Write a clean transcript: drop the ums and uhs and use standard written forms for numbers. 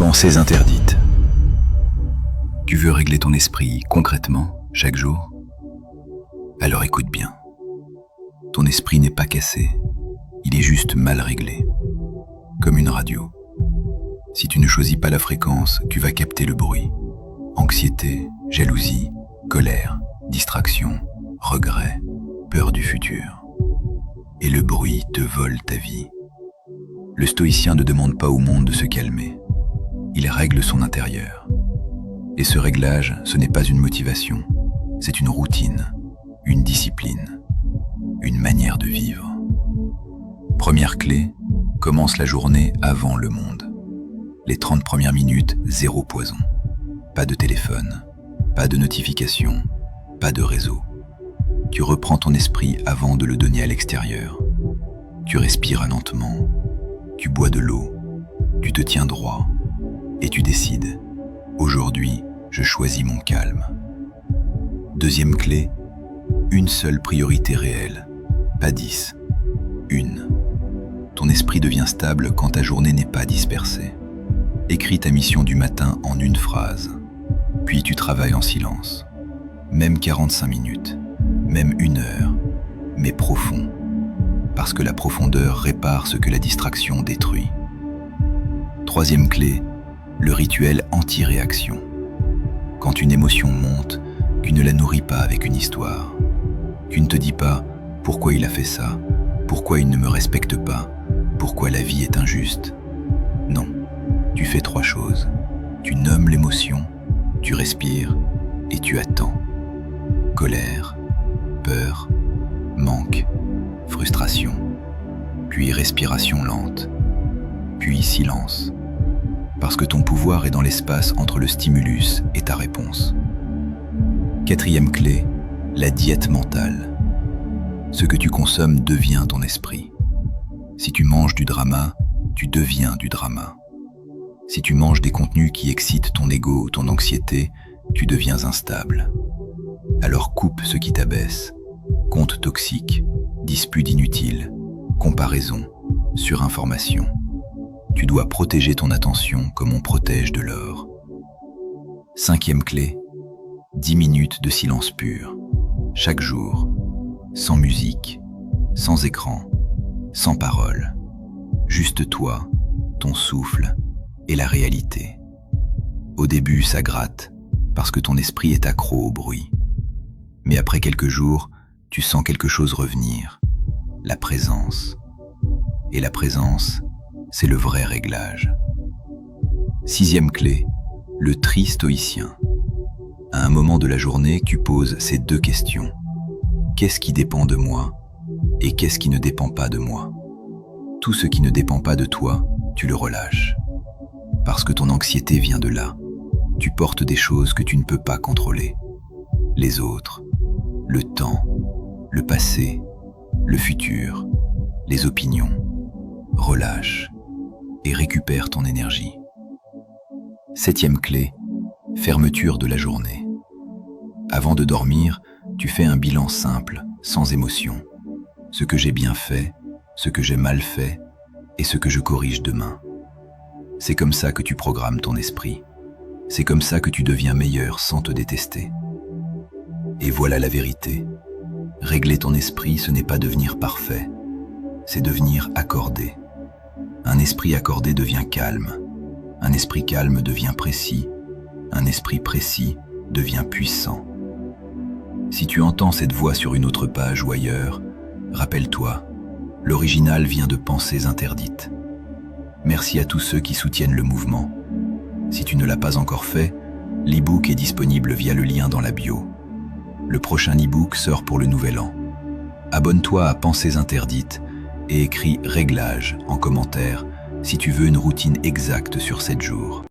Pensées interdites. Tu veux régler ton esprit concrètement, chaque jour? Alors écoute bien. Ton esprit n'est pas cassé, il est juste mal réglé. Comme une radio. Si tu ne choisis pas la fréquence, tu vas capter le bruit. Anxiété, jalousie, colère, distraction, regret, peur du futur. Et le bruit te vole ta vie. Le stoïcien ne demande pas au monde de se calmer. Il règle son intérieur. Et ce réglage, ce n'est pas une motivation, c'est une routine, une discipline, une manière de vivre. Première clé, commence la journée avant le monde. Les 30 premières minutes, zéro poison. Pas de téléphone, pas de notification, pas de réseau. Tu reprends ton esprit avant de le donner à l'extérieur. Tu respires lentement, tu bois de l'eau, tu te tiens droit et tu décides. Aujourd'hui, je choisis mon calme. Deuxième clé, une seule priorité réelle, pas 10, une. Ton esprit devient stable quand ta journée n'est pas dispersée. Écris ta mission du matin en une phrase, puis tu travailles en silence. Même 45 minutes, même 1 heure, mais profond, parce que la profondeur répare ce que la distraction détruit. Troisième clé, le rituel anti-réaction. Quand une émotion monte, tu ne la nourris pas avec une histoire. Tu ne te dis pas « pourquoi il a fait ça ? Pourquoi il ne me respecte pas ? Pourquoi la vie est injuste ?» Non, tu fais 3 choses. Tu nommes l'émotion, tu respires et tu attends. Colère, peur, manque, frustration, puis respiration lente, puis silence. Parce que ton pouvoir est dans l'espace entre le stimulus et ta réponse. Quatrième clé, la diète mentale. Ce que tu consommes devient ton esprit. Si tu manges du drama, tu deviens du drama. Si tu manges des contenus qui excitent ton ego ou ton anxiété, tu deviens instable. Alors coupe ce qui t'abaisse. Comptes toxiques, disputes inutiles, comparaison, surinformation. Tu dois protéger ton attention comme on protège de l'or. Cinquième clé, 10 minutes de silence pur, chaque jour, sans musique, sans écran, sans parole. Juste toi, ton souffle et la réalité. Au début, ça gratte, parce que ton esprit est accro au bruit. Mais après quelques jours, tu sens quelque chose revenir, la présence. Et la présence, c'est le vrai réglage. Sixième clé, le tri stoïcien. À un moment de la journée, tu poses ces 2 questions. Qu'est-ce qui dépend de moi et qu'est-ce qui ne dépend pas de moi? Tout ce qui ne dépend pas de toi, tu le relâches. Parce que ton anxiété vient de là. Tu portes des choses que tu ne peux pas contrôler. Les autres, le temps, le passé, le futur, les opinions. Relâche et récupère ton énergie. Septième clé, fermeture de la journée. Avant de dormir, tu fais un bilan simple, sans émotion. Ce que j'ai bien fait, ce que j'ai mal fait et ce que je corrige demain. C'est comme ça que tu programmes ton esprit. C'est comme ça que tu deviens meilleur sans te détester. Et voilà la vérité. Régler ton esprit, ce n'est pas devenir parfait, c'est devenir accordé. Un esprit accordé devient calme. Un esprit calme devient précis. Un esprit précis devient puissant. Si tu entends cette voix sur une autre page ou ailleurs, rappelle-toi, l'original vient de Pensées interdites. Merci à tous ceux qui soutiennent le mouvement. Si tu ne l'as pas encore fait, l'e-book est disponible via le lien dans la bio. Le prochain e-book sort pour le nouvel an. Abonne-toi à Pensées interdites et écris « Réglage » en commentaire si tu veux une routine exacte sur 7 jours.